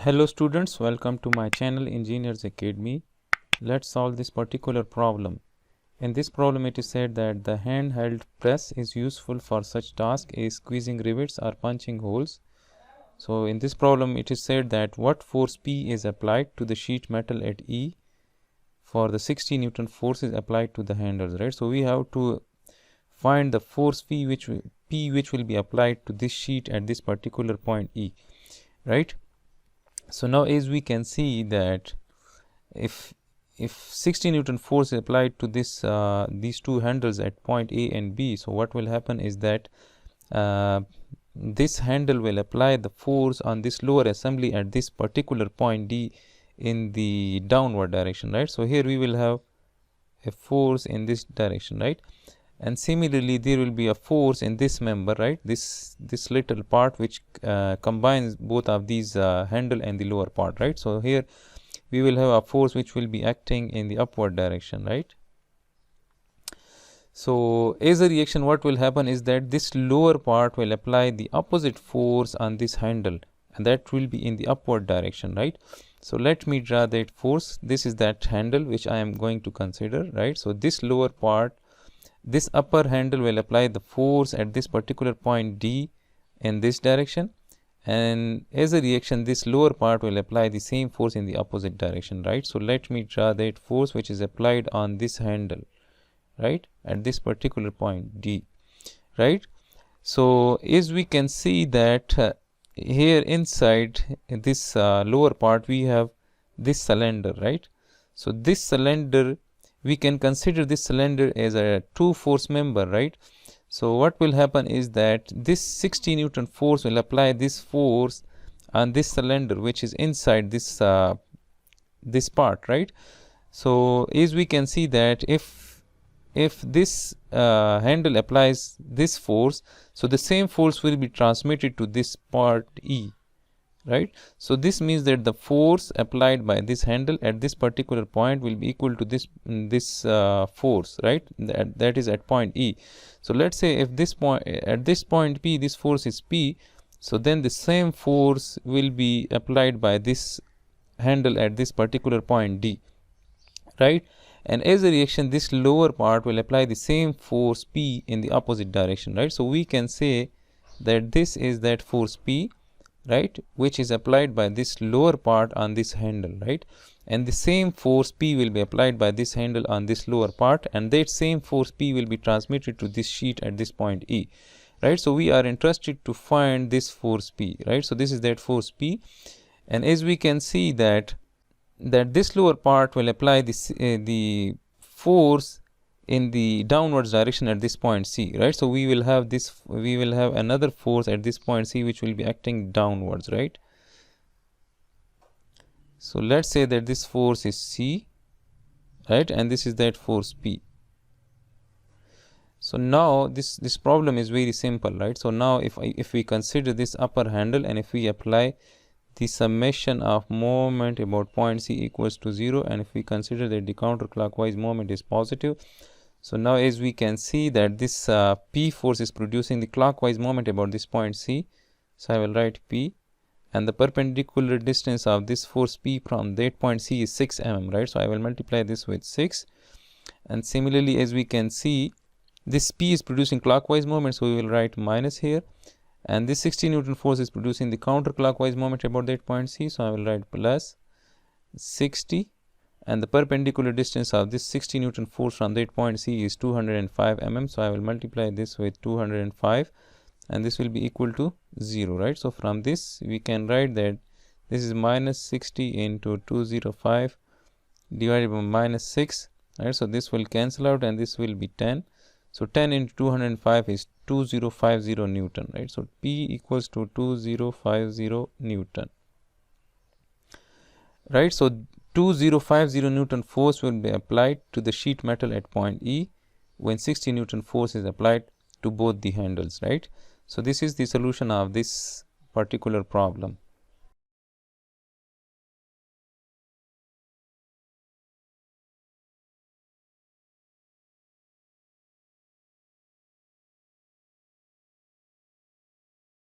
Hello students, welcome to my channel Engineers Academy. Let's solve this particular problem. In this problem it is said that the handheld press is useful for such tasks as squeezing rivets or punching holes. So in this problem it is said that what force P is applied to the sheet metal at E for the 60 Newton force is applied to the handles, right? So we have to find the force P which will be applied to this sheet at this particular point E, right? So now as we can see that if 60 Newton force is applied to this these two handles at point A and B, so what will happen is that this handle will apply the force on this lower assembly at this particular point D in the downward direction, right? So here we will have a force in this direction, right? And similarly there will be a force in this member, right? This little part which combines both of these handle and the lower part, right? So here we will have a force which will be acting in the upward direction, right? So as a reaction, what will happen is that this lower part will apply the opposite force on this handle, and that will be in the upward direction, right? So let me draw that force. This is that handle which I am going to consider, right? So this lower part, this upper handle will apply the force at this particular point D in this direction, and as a reaction this lower part will apply the same force in the opposite direction, right? So let me draw that force which is applied on this handle, right, at this particular point D, right? So as we can see that here inside this lower part we have this cylinder, right? So this cylinder, we can consider this cylinder as a two force member, right? So what will happen is that this 60 Newton force will apply this force on this cylinder which is inside this this part, right? So as we can see that if this handle applies this force, so the same force will be transmitted to this part E, right? So this means that the force applied by this handle at this particular point will be equal to this force, right? That is at point E. So let's say if this point at this point P, this force is P, so then the same force will be applied by this handle at this particular point D, right? And as a reaction this lower part will apply the same force P in the opposite direction, right? So we can say that this is that force P, right, which is applied by this lower part on this handle, right? And the same force P will be applied by this handle on this lower part, and that same force P will be transmitted to this sheet at this point E, right? So we are interested to find this force P, right? So this is that force P, and as we can see that this lower part will apply this the force in the downwards direction at this point C, right? So we will have another force at this point C which will be acting downwards, right? So let's say that this force is C, right, and this is that force P. So now this problem is very simple, right? So now if we consider this upper handle and if we apply the summation of moment about point C equals to 0, and if we consider that the counterclockwise moment is positive, so now as we can see that this P force is producing the clockwise moment about this point C. So I will write P, and the perpendicular distance of this force P from that point C is 6 mm, right? So I will multiply this with 6, and similarly as we can see this P is producing clockwise moment, so we will write minus here, and this 60 Newton force is producing the counterclockwise moment about that point C, so I will write plus 60, and the perpendicular distance of this 60 Newton force from that point C is 205 mm, so I will multiply this with 205, and this will be equal to 0, right? So from this we can write that this is minus 60 into 205 divided by minus 6, right? So this will cancel out and this will be 10. So 10 into 205 is 2050 Newton, right? So P equals to 2050 Newton, right? So 2050 Newton force will be applied to the sheet metal at point E when 60 Newton force is applied to both the handles, right? So this is the solution of this particular problem.